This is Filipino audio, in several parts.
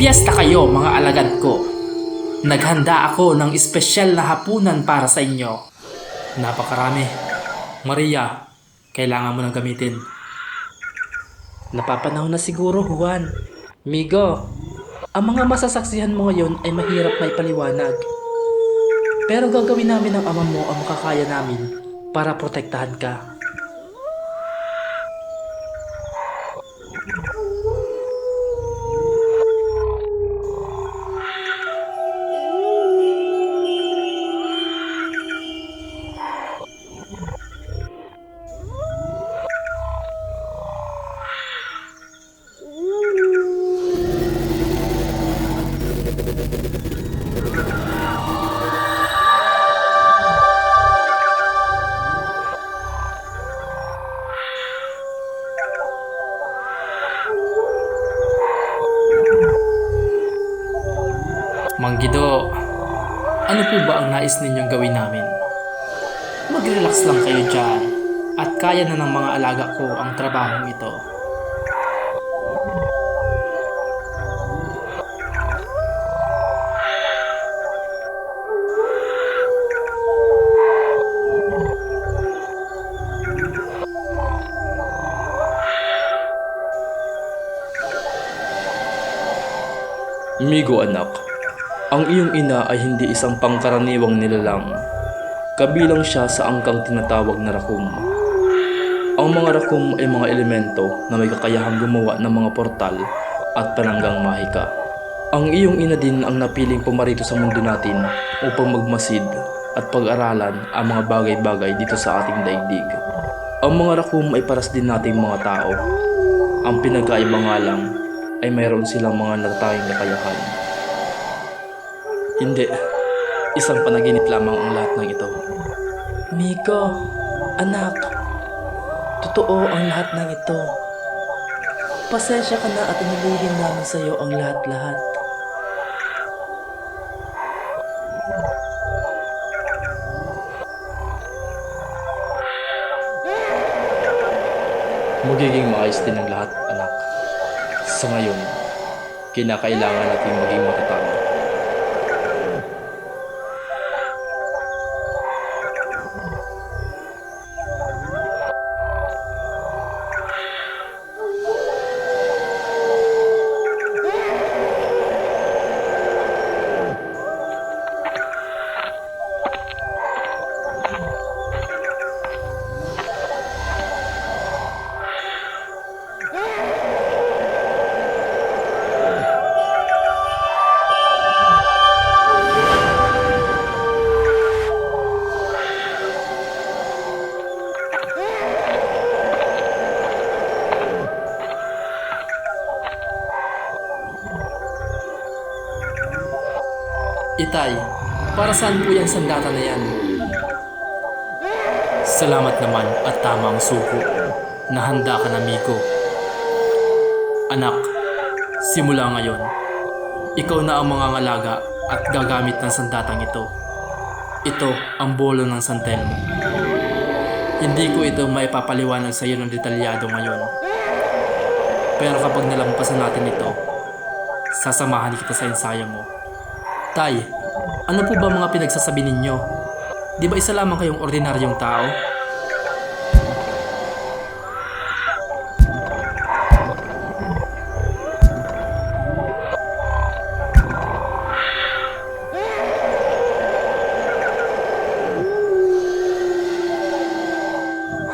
Magpiyesta kayo mga alagad ko. Naghanda ako ng espesyal na hapunan para sa inyo. Napakarami. Maria, kailangan mo nang gamitin. Napapanahon na siguro, Juan. Migo, ang mga masasaksihan mo ngayon ay mahirap may paliwanag. Pero gagawin namin ng ama mo ang makakaya namin para protektahan ka. Manggido, ano po ba ang nais ninyong gawin namin? Mag-relax lang kayo dyan at kaya na ng mga alaga ko ang trabahong ito. Migo anak, ang iyong ina ay hindi isang pangkaraniwang nilalang. Kabilang siya sa angkang tinatawag na rakum. Ang mga rakum ay mga elemento na may kakayahang gumawa ng mga portal at pananggang mahika. Ang iyong ina din ang napiling pumarito sa mundo natin upang magmasid at pag-aralan ang mga bagay-bagay dito sa ating daigdig. Ang mga rakum ay paras din nating mga tao. Ang pinagkaiba nga lang ay mayroon silang mga natatanging kakayahan. Hindi, isang panaginip lamang ang lahat ng ito. Migo, anak, totoo ang lahat ng ito. Pasensya ka na at inilihim namin sa iyo ang lahat-lahat. Magiging maayos din ang lahat, anak. Sa ngayon, kinakailangan natin maging matatag. Itay, para saan po yung sandata na yan? Salamat naman at tama ang suko. Nahanda ka na, Migo. Anak, simula ngayon, ikaw na ang mangangalaga at gagamit ng sandatang ito. Ito ang bolo ng San Telmo. Hindi ko ito maipapaliwanag sa iyo ng detalyado ngayon. Pero kapag nalampasan natin ito, sasamahan kita sa ensayo mo. Tay, ano po ba mga pinagsasabi ninyo? Di ba isa lamang kayong ordinaryong tao?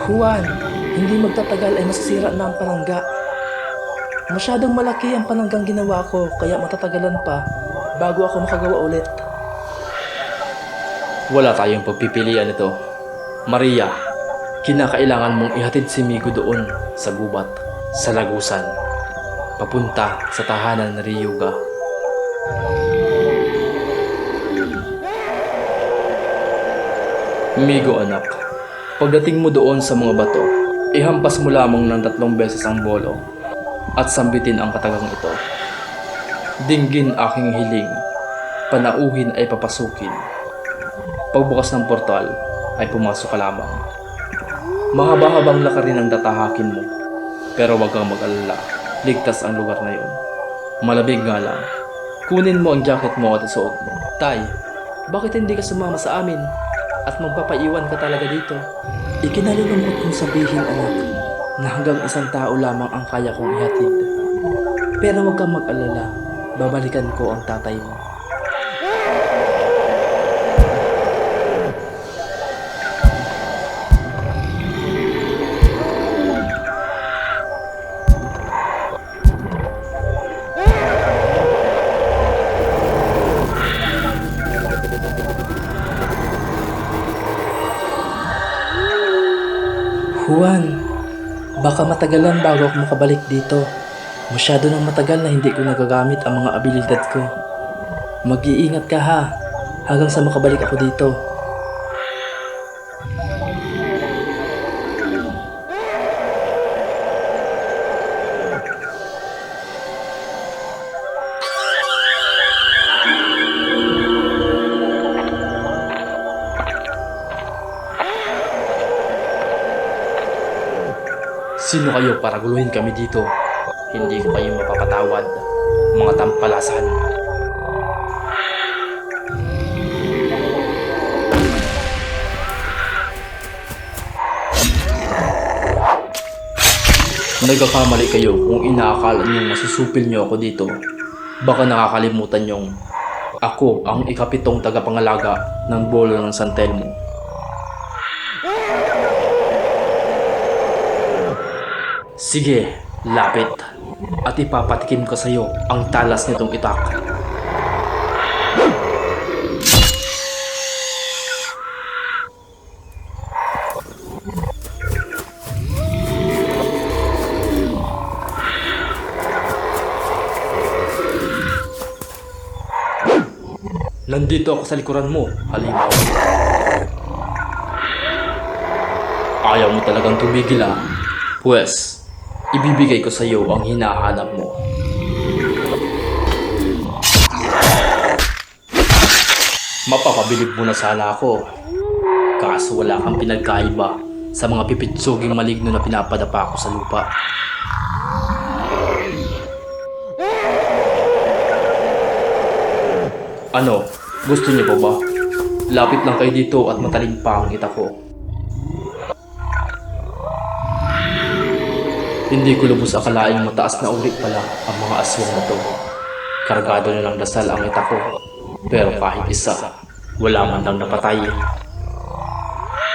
Juan, hindi magtatagal ay masisira na ang panangga. Masyadong malaki ang pananggang ginawa ko kaya matatagalan pa bago ako makagawa ulit. Wala tayong pagpipilian nito. Maria, kinakailangan mong ihatid si Migo doon sa gubat, sa lagusan, papunta sa tahanan ng Ryuga. Migo anak, pagdating mo doon sa mga bato, ihampas mo lamang ng 3 beses ang bolo at sambitin ang katagang ito. Dinggin aking hiling, panauhin ay papasukin. Pagbukas ng portal ay pumasok ka lamang. Mahaba-habang lakarin ang tatahakin mo, pero wag kang mag-alala, ligtas ang lugar na yon. Malamig nga lang, Kunin mo ang jacket mo at isuot mo. Tay, bakit hindi ka sumama sa amin? At magpapaiwan ka talaga dito? Ikinalulungkot kong sabihin, anak, na hanggang isang tao lamang ang kaya kong ihatid. Pero huwag kang mag-alala, babalikan ko ang tatay mo. Juan, baka matagalan bago ako makabalik dito. Masyado nang matagal na hindi ko nagagamit ang mga abilidad ko. Mag-iingat ka ha, hanggang sa makabalik ako dito. Sino kayo para guluhin kami dito? Hindi ko kayo mapapatawad, mga tampalasan. Nagkakamali kayo kung inaakala niyong masusupil niyo ako dito. Baka nakakalimutan niyong ako ang ikapitong tagapangalaga ng Bolo ng San Telmo. Sige, lapit. At ipapatikim ko sa iyo ang talas nitong itak. Nandito ako sa likuran mo, halimaw. Ayaw mo talagang tumigil ah. Pues, ibibigay ko sa iyo ang hinahanap mo. Mapapabilib mo na sana ako. Kaso wala kang pinagkaiba sa mga pipitsuging maligno na pinapadapa ko sa lupa. Ano? Gusto niyo pa ba? Lapit lang kayo dito at matalim pa ang kita ko. Hindi ko lubos akalaing mataas na uri pala ang mga aswang na to. Kargado na ng dasal ang ita ko. Pero kahit isa, wala man lang napatay.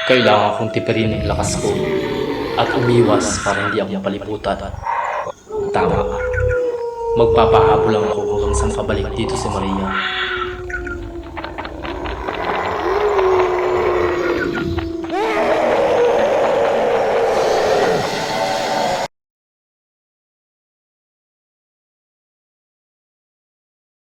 Kailangan kong tipirin ang lakas ko at umiwas para hindi ako paliputan. Tama. Magpapahabol lang ako hanggang sa makabalik dito si Maria.